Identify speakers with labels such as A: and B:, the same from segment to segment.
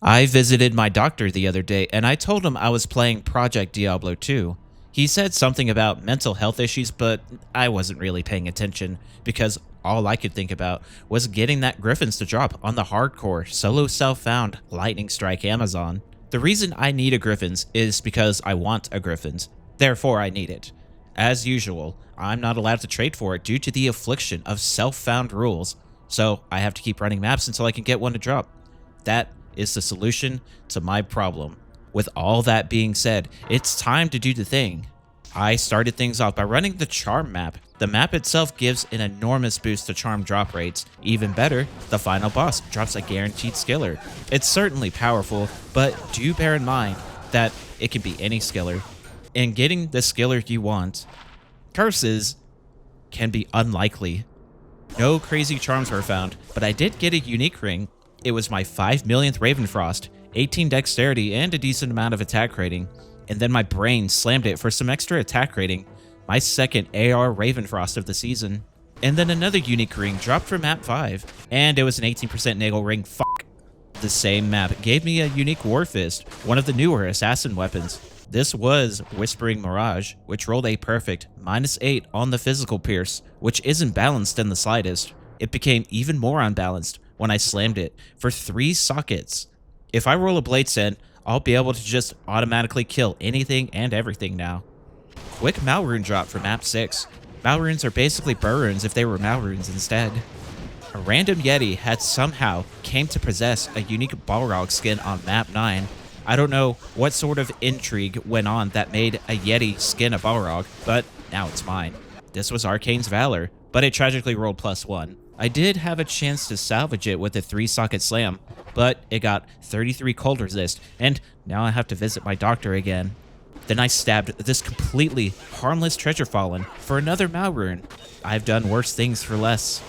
A: I visited my doctor the other day and I told him I was playing Project Diablo 2. He said something about mental health issues, but I wasn't really paying attention because all I could think about was getting that Griffons to drop on the hardcore solo self-found Lightning Strike Amazon. The reason I need a Griffons is because I want a Griffons, therefore I need it. As usual, I'm not allowed to trade for it due to the affliction of self-found rules, so I have to keep running maps until I can get one to drop. That is the solution to my problem. With all that being said, it's time to do the thing. I started things off by running the Charm map. The map itself gives an enormous boost to Charm drop rates. Even better, the final boss drops a guaranteed skiller. It's certainly powerful, but do bear in mind that it can be any skiller. And getting the skiller you want, curses, can be unlikely. No crazy charms were found, but I did get a unique ring. It was my 5 millionth Ravenfrost, 18 dexterity, and a decent amount of attack rating. And then my brain slammed it for some extra attack rating, my second AR Ravenfrost of the season. And then another unique ring dropped for map 5, and it was an 18% nagel ring. Fuck. The same map gave me a unique Warfist, one of the newer assassin weapons. This was Whispering Mirage, which rolled a perfect -8 on the physical pierce, which isn't balanced in the slightest. It became even more unbalanced when I slammed it for 3 sockets. If I roll a blade send, I'll be able to just automatically kill anything and everything now. Quick Malrune drop for map 6. Malrunes are basically Burrunes if they were Malrunes instead. A random Yeti had somehow came to possess a unique Balrog skin on map 9. I don't know what sort of intrigue went on that made a Yeti skin a Balrog, but now it's mine. This was Arcane's Valor, but it tragically rolled +1. I did have a chance to salvage it with a 3-socket slam, but it got 33 cold resist, and now I have to visit my doctor again. Then I stabbed this completely harmless treasure fallen for another Malrune. I've done worse things for less.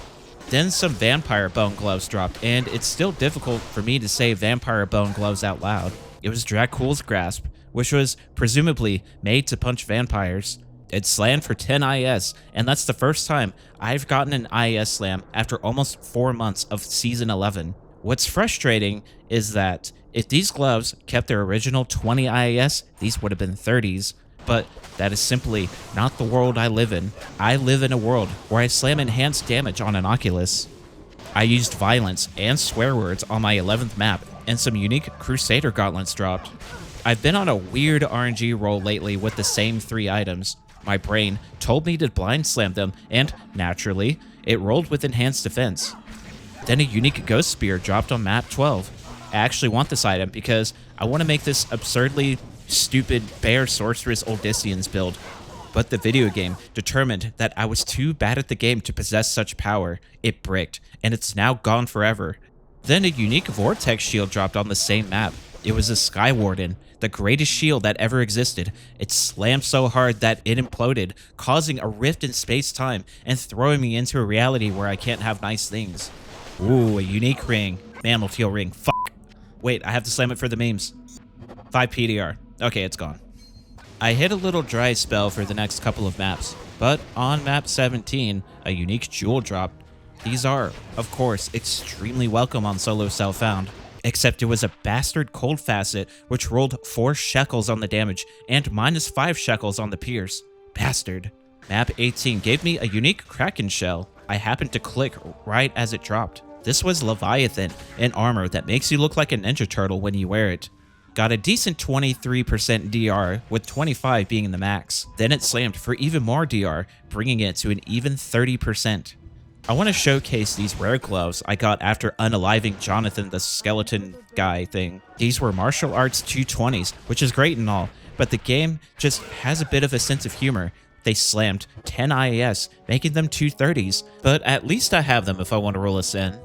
A: Then some Vampire Bone Gloves dropped, and it's still difficult for me to say Vampire Bone Gloves out loud. It was Dracul's Grasp, which was presumably made to punch vampires. It slammed for 10 IS, and that's the first time I've gotten an IS slam after almost 4 months of Season 11. What's frustrating is that if these gloves kept their original 20 IS, these would have been 30s. But that is simply not the world I live in. I live in a world where I slam enhanced damage on an Oculus. I used violence and swear words on my 11th map, and some unique Crusader gauntlets dropped. I've been on a weird RNG roll lately with the same 3 items. My brain told me to blind slam them, and naturally, it rolled with enhanced defense. Then a unique Ghost Spear dropped on map 12. I actually want this item because I want to make this absurdly stupid Bear Sorceress Odysseans build. But the video game determined that I was too bad at the game to possess such power. It bricked, and it's now gone forever. Then a unique Vortex shield dropped on the same map. It was a Sky Warden, the greatest shield that ever existed. It slammed so hard that it imploded, causing a rift in space-time and throwing me into a reality where I can't have nice things. Ooh, a unique ring. Mammal Teal ring. Fuck. Wait, I have to slam it for the memes. 5 PDR. Okay, it's gone. I hit a little dry spell for the next couple of maps, but on map 17, a unique jewel dropped. These are, of course, extremely welcome on solo self-found. Except it was a bastard cold facet which rolled 4 shekels on the damage and -5 shekels on the pierce. Bastard. Map 18 gave me a unique Kraken shell. I happened to click right as it dropped. This was Leviathan, an armor that makes you look like a Ninja Turtle when you wear it. Got a decent 23% DR, with 25 being the max. Then it slammed for even more DR, bringing it to an even 30%. I want to showcase these rare gloves I got after unaliving Jonathan the skeleton guy thing. These were martial arts 220s, which is great and all, but the game just has a bit of a sense of humor. They slammed 10 IAS, making them 230s, but at least I have them if I want to roll a sin.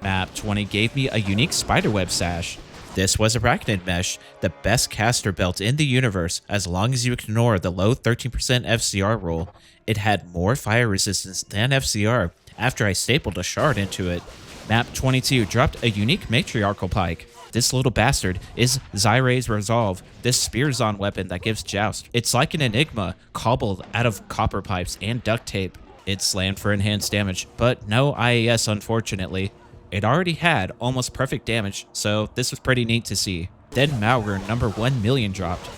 A: Map 20 gave me a unique spiderweb sash. This was Arachnid Mesh, the best caster belt in the universe as long as you ignore the low 13% FCR rule. It had more fire resistance than FCR after I stapled a shard into it. Map 22 dropped a unique matriarchal pike. This little bastard is Zyre's Resolve, this Spearzon weapon that gives joust. It's like an enigma cobbled out of copper pipes and duct tape. It slammed for enhanced damage, but no IAS unfortunately. It already had almost perfect damage, so this was pretty neat to see. Then Malrune number 1,000,000 dropped.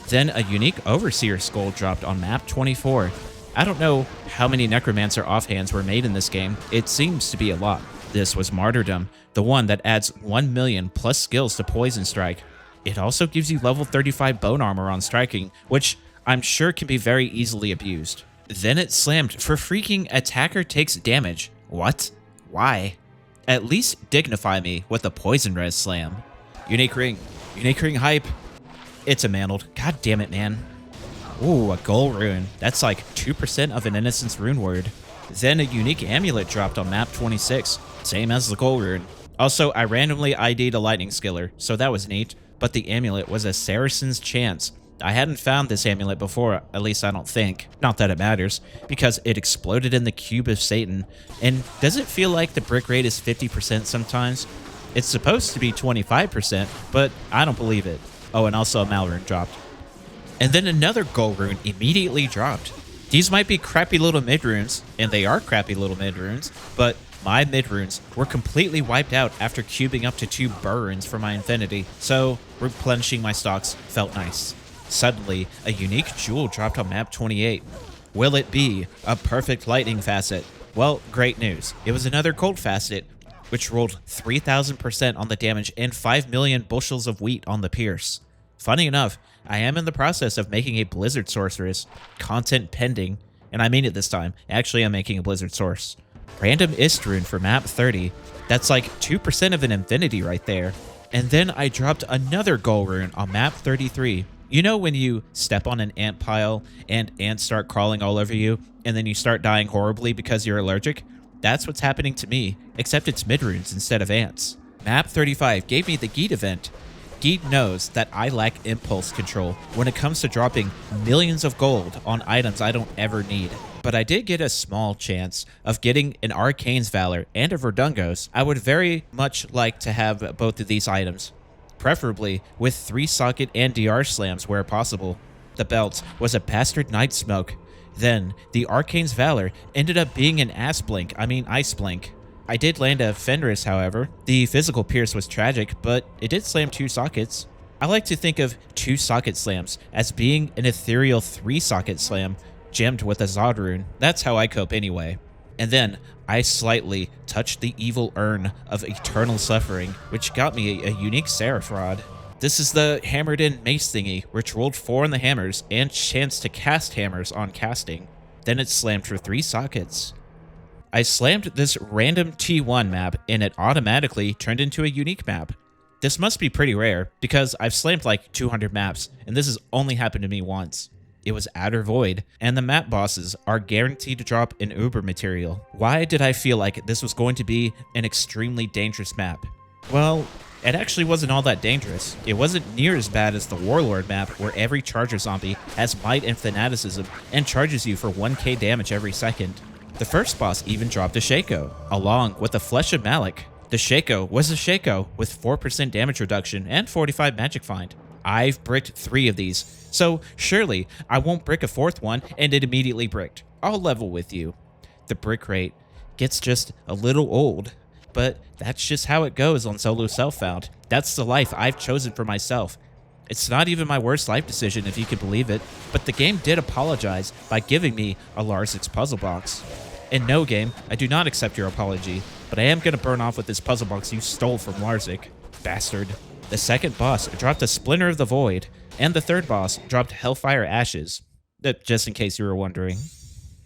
A: Then a unique Overseer skull dropped on map 24. I don't know how many Necromancer offhands were made in this game. It seems to be a lot. This was Martyrdom, the one that adds 1,000,000 plus skills to Poison Strike. It also gives you level 35 bone armor on striking, which I'm sure can be very easily abused. Then it slammed for freaking attacker takes damage. What? Why? At least dignify me with a poison res slam. Unique ring hype. It's a mantled. God damn it, man. Ooh, a gold rune. That's like 2% of an innocence rune word. Then a unique amulet dropped on map 26, same as the gold rune. Also, I randomly ID'd a lightning skiller, so that was neat, but the amulet was a Saracen's Chance. I hadn't found this amulet before, at least I don't think. Not that it matters, because it exploded in the cube of Satan. And does it feel like the brick rate is 50% sometimes? It's supposed to be 25%, but I don't believe it. Oh, and also a Malrune dropped. And then another gold rune immediately dropped. These might be crappy little mid runes, and they are crappy little mid runes, but my mid runes were completely wiped out after cubing up to 2 burns for my infinity, so replenishing my stocks felt nice. Suddenly, a unique jewel dropped on map 28. Will it be a perfect lightning facet? Well, great news. It was another cold facet, which rolled 3,000% on the damage and 5,000,000 bushels of wheat on the pierce. Funny enough, I am in the process of making a Blizzard Sorceress, content pending, and I mean it this time. Actually, I'm making a Blizzard Source. Random Ist rune for map 30. That's like 2% of an infinity right there. And then I dropped another gold rune on map 33. You know when you step on an ant pile and ants start crawling all over you, and then you start dying horribly because you're allergic? That's what's happening to me, except it's mid-runes instead of ants. Map 35 gave me the Gheed event. Gheed knows that I lack impulse control when it comes to dropping millions of gold on items I don't ever need. But I did get a small chance of getting an Arcane's Valor and a Verdungos. I would very much like to have both of these items, preferably with 3-socket and DR slams where possible. The belt was a bastard night smoke. Then, the Arcane's Valor ended up being an Ice Blink. I did land a Fenris, however. The physical pierce was tragic, but it did slam 2 sockets. I like to think of 2-socket slams as being an ethereal 3-socket slam gemmed with a Zod rune. That's how I cope anyway. And then, I slightly touched the evil urn of eternal suffering, which got me a unique Seraph Rod. This is the hammered in mace thingy, which rolled 4 on the hammers and chance to cast hammers on casting. Then it slammed for 3 sockets. I slammed this random T1 map and it automatically turned into a unique map. This must be pretty rare because I've slammed like 200 maps and this has only happened to me once. It was Outer Void, and the map bosses are guaranteed to drop an Uber material. Why did I feel like this was going to be an extremely dangerous map? Well, it actually wasn't all that dangerous. It wasn't near as bad as the Warlord map where every Charger zombie has might and fanaticism and charges you for 1k damage every second. The first boss even dropped a Shako, along with the Flesh of Malak. The Shako was a Shako with 4% damage reduction and 45 magic find. I've bricked 3 of these, so surely I won't brick a 4th one and it immediately bricked. I'll level with you. The brick rate gets just a little old, but that's just how it goes on solo self-found. That's the life I've chosen for myself. It's not even my worst life decision if you can believe it, but the game did apologize by giving me a Larzik's puzzle box. In no game, I do not accept your apology, but I am going to burn off with this puzzle box you stole from Larzik. Bastard. The second boss dropped a Splinter of the Void, and the third boss dropped Hellfire Ashes. Just in case you were wondering.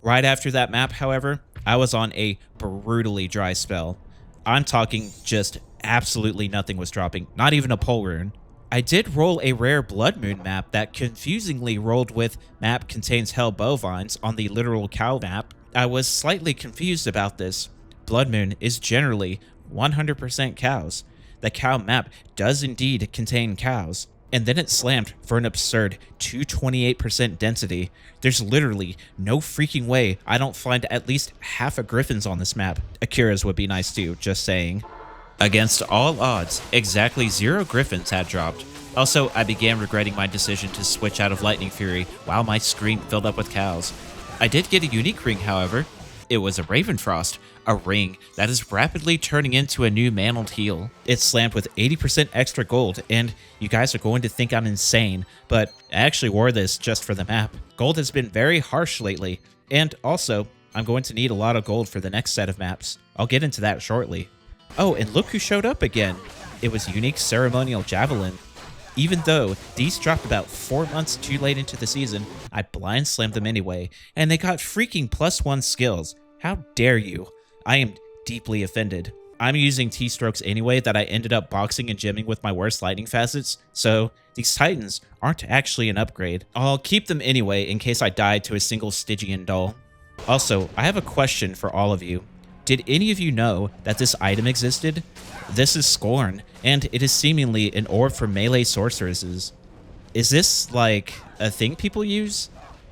A: Right after that map, however, I was on a brutally dry spell. I'm talking just absolutely nothing was dropping, not even a pole rune. I did roll a rare Blood Moon map that confusingly rolled with map contains hell bovines on the literal cow map. I was slightly confused about this. Blood Moon is generally 100% cows. The cow map does indeed contain cows. And then it slammed for an absurd 228% density. There's literally no freaking way I don't find at least half a Griffons on this map. Akira's would be nice too, just saying. Against all odds, exactly 0 Griffons had dropped. Also, I began regretting my decision to switch out of Lightning Fury while my screen filled up with cows. I did get a unique ring, however. It was a Ravenfrost, a ring that is rapidly turning into a new mantled heel. It's slammed with 80% extra gold, and you guys are going to think I'm insane, but I actually wore this just for the map. Gold has been very harsh lately, and also, I'm going to need a lot of gold for the next set of maps. I'll get into that shortly. Oh, and look who showed up again. It was Unique Ceremonial Javelin. Even though these dropped about 4 months too late into the season, I blind slammed them anyway, and they got freaking +1 skills. How dare you? I am deeply offended. I'm using T-strokes anyway that I ended up boxing and gemming with my worst lightning facets, so these Titans aren't actually an upgrade. I'll keep them anyway in case I die to a single Stygian doll. Also, I have a question for all of you. Did any of you know that this item existed? This is Scorn, and it is seemingly an orb for melee sorceresses. Is this, like, a thing people use?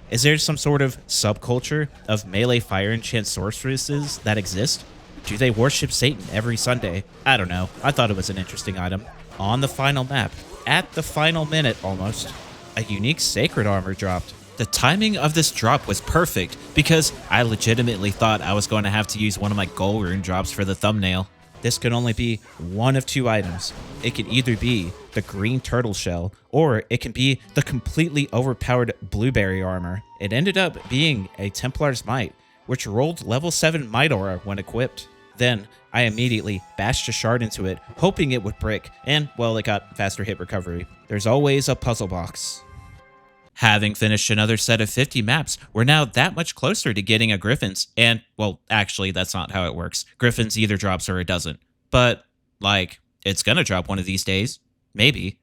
A: Is there some sort of subculture of melee fire enchant sorceresses that exist? Do they worship Satan every Sunday? I don't know. I thought it was an interesting item. On the final map, at the final minute almost, a unique sacred armor dropped. The timing of this drop was perfect because I legitimately thought I was going to have to use one of my gold rune drops for the thumbnail. This could only be one of two items. It could either be the green turtle shell, or it can be the completely overpowered blueberry armor. It ended up being a Templar's Might, which rolled level 7 Might Aura when equipped. Then, I immediately bashed a shard into it, hoping it would brick, and, well, it got faster hit recovery. There's always a puzzle box. Having finished another set of 50 maps, we're now that much closer to getting a Griffons, and, well, actually, that's not how it works. Griffons either drops or it doesn't. But, like, it's gonna drop one of these days. Maybe.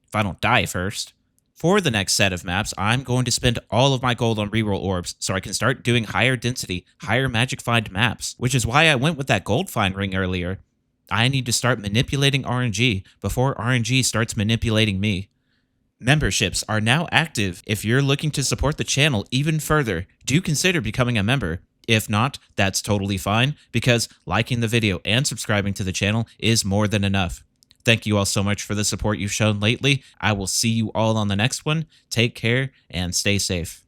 A: If I don't die first. For the next set of maps, I'm going to spend all of my gold on reroll orbs so I can start doing higher density, higher magic find maps, which is why I went with that gold find ring earlier. I need to start manipulating RNG before RNG starts manipulating me. Memberships are now active. If you're looking to support the channel even further, do consider becoming a member. If not, that's totally fine, because liking the video and subscribing to the channel is more than enough. Thank you all so much for the support you've shown lately. I will see you all on the next one. Take care and stay safe.